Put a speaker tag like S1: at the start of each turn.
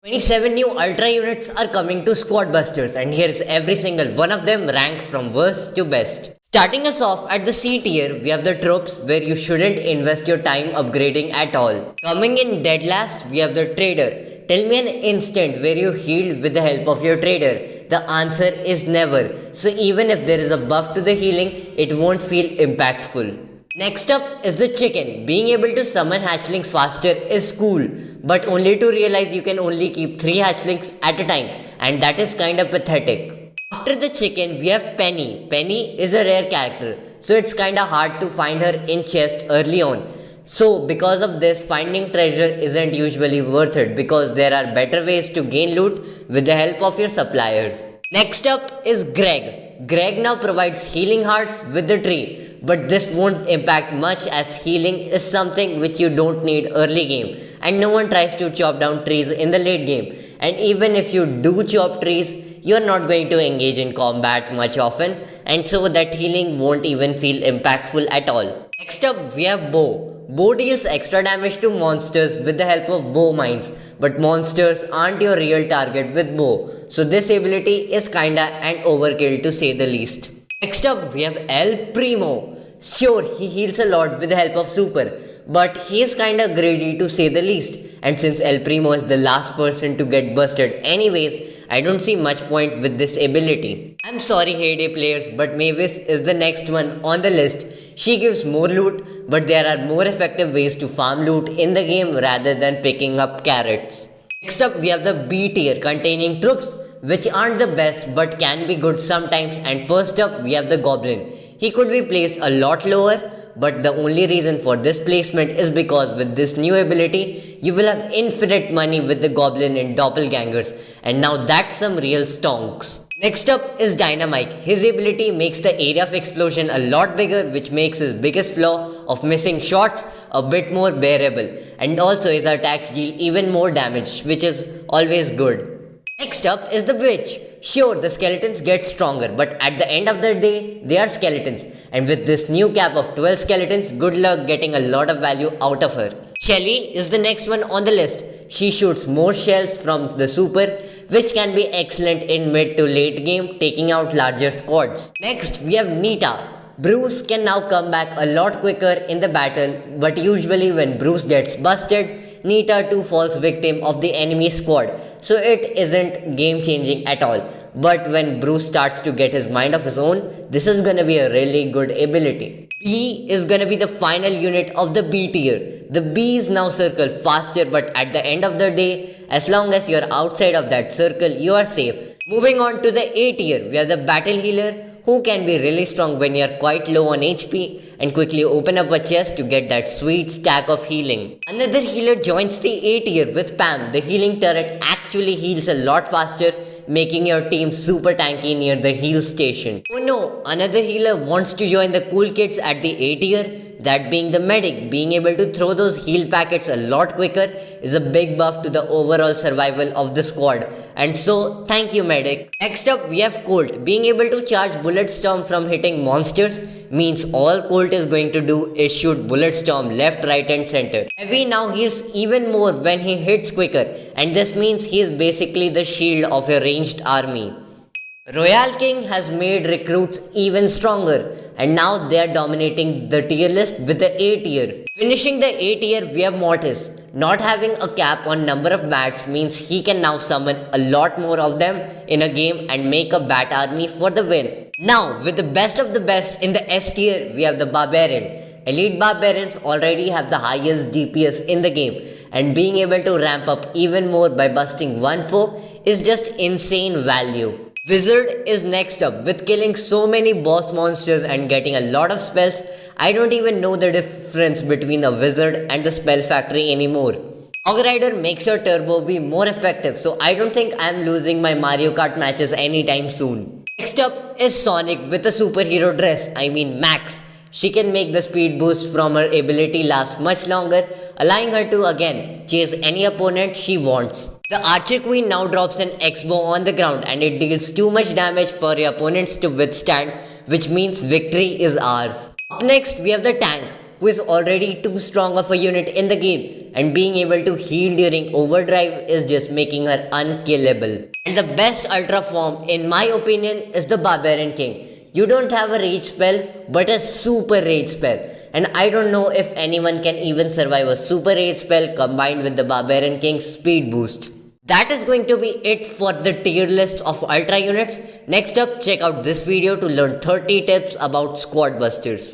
S1: 27 new Ultra units are coming to Squad Busters, and here's every single one of them ranked from worst to best. Starting us off at the C tier, we have the troops where you shouldn't invest your time upgrading at all. Coming in dead last, we have the trader. Tell me an instant where you healed with the help of your trader. The answer is never. So even if there is a buff to the healing, it won't feel impactful. Next up is the chicken. Being able to summon hatchlings faster is cool, but only to realize you can only keep 3 hatchlings at a time, and that is kinda pathetic. After the chicken, we have Penny. Penny is a rare character, so it's kinda hard to find her in chest early on. So because of this, finding treasure isn't usually worth it because there are better ways to gain loot with the help of your suppliers. Next up is Greg. Greg now provides healing hearts with the tree, but this won't impact much as healing is something which you don't need early game, and no one tries to chop down trees in the late game. And even if you do chop trees, you're not going to engage in combat much often, and so that healing won't even feel impactful at all. Next up we have Bow. Bow deals extra damage to monsters with the help of bow mines, but monsters aren't your real target with bow, so this ability is kinda an overkill to say the least. Next up we have El Primo. Sure, he heals a lot with the help of super, but he is kinda greedy to say the least, and since El Primo is the last person to get busted anyways, I don't see much point with this ability. I'm sorry Heyday players, but Mavis is the next one on the list. She gives more loot, but there are more effective ways to farm loot in the game rather than picking up carrots. Next up we have the B tier containing troops which aren't the best but can be good sometimes, and first up we have the Goblin. He could be placed a lot lower, but the only reason for this placement is because with this new ability, you will have infinite money with the Goblin in Doppelgangers, and now that's some real stonks. Next up is Dynamite. His ability makes the area of explosion a lot bigger, which makes his biggest flaw of missing shots a bit more bearable, and also his attacks deal even more damage, which is always good. Next up is the Witch. Sure, the skeletons get stronger, but at the end of the day, they are skeletons, and with this new cap of 12 skeletons, good luck getting a lot of value out of her. Shelly is the next one on the list. She shoots more shells from the super, which can be excellent in mid to late game, taking out larger squads. Next, we have Nita. Bruce can now come back a lot quicker in the battle, but usually when Bruce gets busted, Nita too falls victim of the enemy squad, so it isn't game changing at all. But when Bruce starts to get his mind of his own, this is gonna be a really good ability. B is gonna be the final unit of the B tier. The bees now circle faster, but at the end of the day, as long as you're outside of that circle, you are safe. Moving on to the A tier, we have the battle healer, who can be really strong when you're quite low on HP and quickly open up a chest to get that sweet stack of healing. Another healer joins the A tier with Pam. The healing turret actually heals a lot faster, making your team super tanky near the heal station. Oh no, another healer wants to join the cool kids at the A tier, that being the medic. Being able to throw those heal packets a lot quicker is a big buff to the overall survival of the squad, and so thank you medic. Next up we have Colt. Being able to charge bullet storm from hitting monsters means all Colt is going to do is shoot bullet storm left, right and center. Heavy now heals even more when he hits quicker, and this means he is basically the shield of a ranged army. Royal King has made recruits even stronger, and now they are dominating the tier list with the A tier. Finishing the A tier we have Mortis. Not having a cap on number of bats means he can now summon a lot more of them in a game and make a bat army for the win. Now with the best of the best in the S tier we have the Barbarian. Elite Barbarians already have the highest DPS in the game, and being able to ramp up even more by busting one foe is just insane value. Wizard is next up. With killing so many boss monsters and getting a lot of spells, I don't even know the difference between a wizard and the spell factory anymore. Hog Rider makes your turbo be more effective, so I don't think I'm losing my Mario Kart matches anytime soon. Next up is Sonic with a superhero dress, I mean Max. She can make the speed boost from her ability last much longer, allowing her to again chase any opponent she wants. The Archer Queen now drops an X-bow on the ground, and it deals too much damage for your opponents to withstand, which means victory is ours. Up next we have the tank. who is already too strong of a unit in the game, and being able to heal during overdrive is just making her unkillable. And the best ultra form, in my opinion, is the Barbarian King. You don't have a rage spell, but a super rage spell. And I don't know if anyone can even survive a super rage spell combined with the Barbarian King's speed boost. That is going to be it for the tier list of ultra units. Next up, check out this video to learn 30 tips about squad busters.